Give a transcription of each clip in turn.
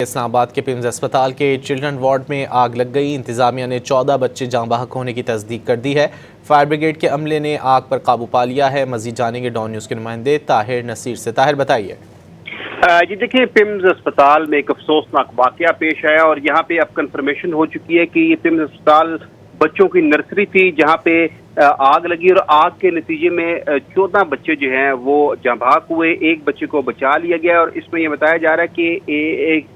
اسلام آباد کے پیمز اسپتال کے چلڈرن وارڈ میں آگ لگ گئی۔ انتظامیہ نے 14 بچے جاں بحق ہونے کی تصدیق کر دی ہے۔ فائر بریگیڈ کے عملے نے آگ پر قابو پا لیا ہے۔ مزید جانیں گے ڈان نیوز کے نمائندے طاہر نصیر سے۔ طاہر بتائیے۔ جی دیکھیں، پیمز اسپتال میں ایک افسوسناک واقعہ پیش آیا اور یہاں پہ اب کنفرمیشن ہو چکی ہے کہ یہ پیمز اسپتال بچوں کی نرسری تھی جہاں پہ آگ لگی اور آگ کے نتیجے میں 14 بچے جو ہیں وہ جاں بحق ہوئے۔ ایک بچے کو بچا لیا گیا اور اس میں یہ بتایا جا رہا ہے کہ ایک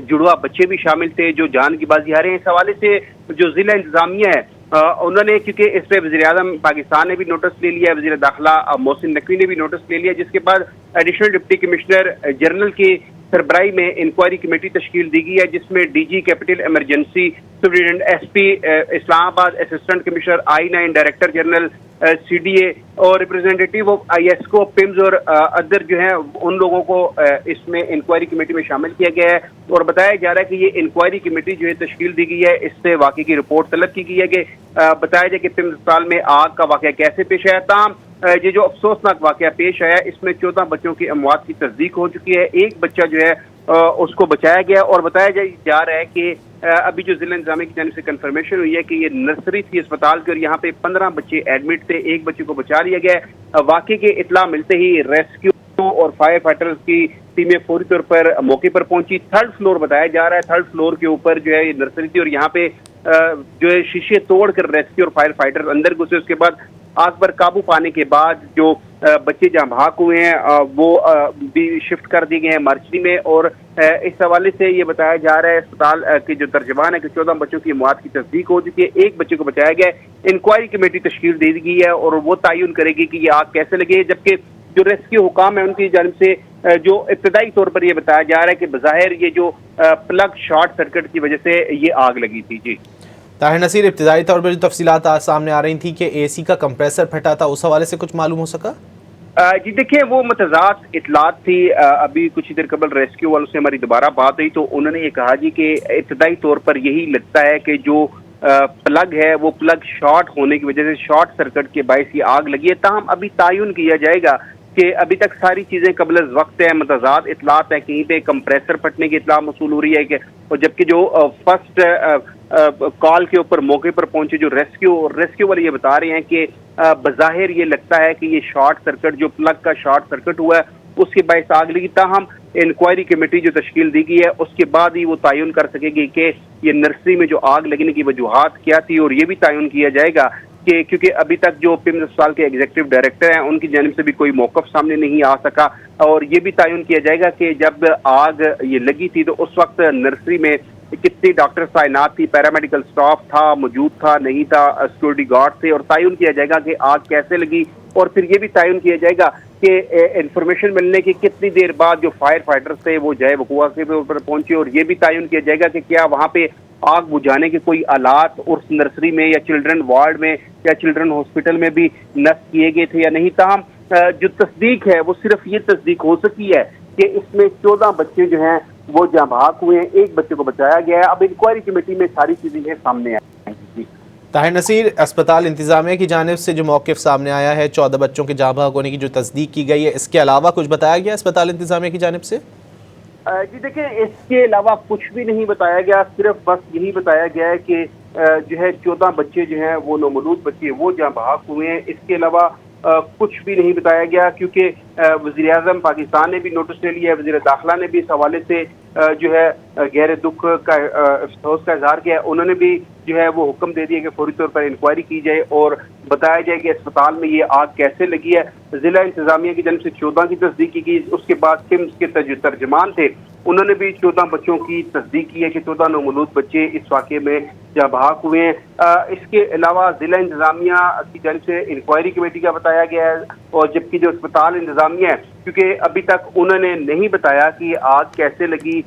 جڑوا بچے بھی شامل تھے جو جان کی بازی ہارے ہیں۔ اس حوالے سے جو ضلع انتظامیہ ہے انہوں نے، کیونکہ اس پہ وزیر اعظم پاکستان نے بھی نوٹس لے لیا، وزیر داخلہ محسن نقوی نے بھی نوٹس لے لیا، جس کے بعد ایڈیشنل ڈپٹی کمشنر جنرل کی سربراہی میں انکوائری کمیٹی تشکیل دی گئی ہے، جس میں D G capital emergency, superintendent S P Islamabad, assistant commissioner I9، director general CDA اور ریپرزینٹیٹیو آف ISCO، پیمز اور ادر جو ہیں ان لوگوں کو اس میں انکوائری کمیٹی میں شامل کیا گیا ہے اور بتایا جا رہا ہے کہ یہ انکوائری کمیٹی جو ہے تشکیل دی گئی ہے، اس سے واقعے کی رپورٹ طلب کی گئی ہے کہ بتایا جائے کہ پیمز اسپتال میں آگ کا واقعہ کیسے پیش آیا۔ تاہم یہ جو افسوسناک واقعہ پیش آیا اس میں 14 بچوں کی اموات کی تصدیق ہو چکی ہے۔ ایک بچہ جو ہے اس کو بچایا گیا اور بتایا جا رہا ہے کہ ابھی جو ضلع انتظامیہ کی جانب سے کنفرمیشن ہوئی ہے کہ یہ نرسری تھی اسپتال کی اور یہاں پہ 15 بچے ایڈمٹ تھے، ایک بچے کو بچا لیا گیا۔ واقعے کی اطلاع ملتے ہی ریسکیو اور فائر فائٹرز کی ٹیمیں فوری طور پر موقع پر پہنچی۔ 3rd فلور بتایا جا رہا ہے، 3rd فلور کے اوپر جو ہے یہ نرسری تھی اور یہاں پہ جو ہے شیشے توڑ کر ریسکیو اور فائر فائٹرز اندر گھسے۔ اس کے بعد آگ پر قابو پانے کے بعد جو بچے جہاں بحق ہوئے ہیں وہ بھی شفٹ کر دیے گئے ہیں مارچری میں اور اس حوالے سے یہ بتایا جا رہا ہے اسپتال کے جو ترجمان ہے کہ 14 بچوں کی اموات کی تصدیق ہو چکی ہے، ایک بچے کو بچایا گیا ہے۔ انکوائری کمیٹی تشکیل دے دی گئی ہے اور وہ تعین کرے گی کہ یہ آگ کیسے لگی ہے، جبکہ جو ریسکیو حکام ہے ان کی جانب سے جو ابتدائی طور پر یہ بتایا جا رہا ہے کہ بظاہر یہ جو پلگ شارٹ سرکٹ کی وجہ سے یہ آگ لگی تھی۔ جی طاہر نصیر، ابتدائی طور پر جو تفصیلات سامنے آ رہی تھیں کہ AC کا کمپریسر پھٹا تھا، اس حوالے سے کچھ معلوم ہو سکا؟ جی دیکھیں، وہ متضاد اطلاعات تھی۔ ابھی کچھ دیر قبل ریسکیو والوں سے ہماری دوبارہ بات ہوئی تو انہوں نے یہ کہا جی کہ ابتدائی طور پر یہی لگتا ہے کہ جو پلگ ہے وہ پلگ شارٹ ہونے کی وجہ سے شارٹ سرکٹ کے باعث یہ آگ لگی ہے۔ تاہم ابھی تعین کیا جائے گا کہ ابھی تک ساری چیزیں قبل از وقت ہیں، متضاد اطلاعات ہیں، کہیں پہ کمپریسر پھٹنے کی اطلاع موصول ہو رہی ہے کہ اور جبکہ جو فرسٹ کال کے اوپر موقع پر پہنچے جو ریسکیو والے یہ بتا رہے ہیں کہ بظاہر یہ لگتا ہے کہ یہ شارٹ سرکٹ جو پلگ کا شارٹ سرکٹ ہوا ہے اس کے باعث آگ لگی۔ تاہم انکوائری کمیٹی جو تشکیل دی گئی ہے اس کے بعد ہی وہ تعین کر سکے گی کہ یہ نرسری میں جو آگ لگنے کی وجوہات کیا تھی اور یہ بھی تعین کیا جائے گا کہ کیونکہ ابھی تک جو پیمز اسپتال کے ایگزیکٹو ڈائریکٹر ہیں ان کی جانب سے بھی کوئی موقف سامنے نہیں آ سکا اور یہ بھی تعین کیا جائے گا کہ جب آگ یہ لگی تھی تو اس وقت نرسری میں کتنی ڈاکٹرز تعینات تھی، پیرامیڈیکل سٹاف تھا، موجود تھا، نہیں تھا، سیکورٹی گارڈ تھے اور تعین کیا جائے گا کہ آگ کیسے لگی اور پھر یہ بھی تعین کیا جائے گا کہ انفارمیشن ملنے کی کتنی دیر بعد جو فائر فائٹرز تھے وہ جائے وقوع کے اوپر پہنچے اور یہ بھی تعین کیا جائے گا کہ کیا وہاں پہ آگ بجھانے کے کوئی آلات اس نرسری میں یا چلڈرن وارڈ میں یا چلڈرن ہاسپٹل میں بھی نصب کیے گئے تھے یا نہیں۔ تاہم جو تصدیق ہے وہ صرف یہ تصدیق ہو سکی ہے کہ اس میں 14 بچے جو ہیں وہ جاں بحق ہوئے ہیں، ایک بچے کو بچایا گیا ہے۔ اب انکوائری کمیٹی میں ساری چیزیں سامنے آئی ہیں۔ طاہر نصیر، اسپتال انتظامیہ کی جانب سے جو موقف سامنے آیا ہے 14 بچوں کے جاں بحق ہونے کی جو تصدیق کی گئی ہے، اس کے علاوہ کچھ بتایا گیا اسپتال انتظامیہ کی جانب سے؟ جی دیکھیں، اس کے علاوہ کچھ بھی نہیں بتایا گیا، صرف بس یہی بتایا گیا ہے کہ جو ہے 14 بچے جو ہیں وہ نومولود بچے وہ جاں بحق ہوئے ہیں۔ اس کے علاوہ کچھ بھی نہیں بتایا گیا کیونکہ وزیر اعظم پاکستان نے بھی نوٹس لے لیا ہے، وزیر داخلہ نے بھی اس حوالے سے جو ہے گہرے دکھ کا افسوس کا اظہار کیا ہے۔ انہوں نے بھی جو ہے وہ حکم دے دیا کہ فوری طور پر انکوائری کی جائے اور بتایا جائے کہ اسپتال میں یہ آگ کیسے لگی ہے۔ ضلع انتظامیہ کی جانب سے 14 کی تصدیق کی گئی، اس کے بعد پیمز کے جو ترجمان تھے انہوں نے بھی 14 بچوں کی تصدیق کی ہے کہ 14 نومولود بچے اس واقعے میں جاں بحق ہوئے ہیں۔ اس کے علاوہ ضلع انتظامیہ کی جانب سے انکوائری کمیٹی کا بتایا گیا ہے اور جبکہ جو اسپتال انتظامیہ ہے کیونکہ ابھی تک انہوں نے نہیں بتایا کہ آگ کیسے لگی،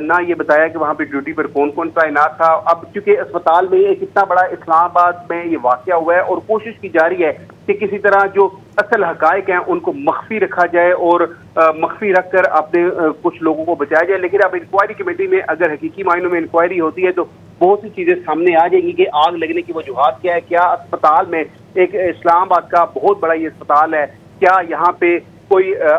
نہ یہ بتایا کہ وہاں پہ ڈیوٹی پر کون کون تعینات تھا۔ اب چونکہ اسپتال میں ایک اتنا بڑا اسلام آباد میں یہ واقعہ ہوا ہے اور کوشش کی جا رہی ہے کہ کسی طرح جو اصل حقائق ہیں ان کو مخفی رکھا جائے اور مخفی رکھ کر اپنے کچھ لوگوں کو بچایا جائے، لیکن اب انکوائری کمیٹی میں اگر حقیقی معنوں میں انکوائری ہوتی ہے تو بہت سی چیزیں سامنے آ جائیں گی کہ آگ لگنے کی وجوہات کیا ہے، کیا اسپتال میں ایک اسلام آباد کا بہت بڑا یہ اسپتال ہے، کیا یہاں پہ کوئی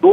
2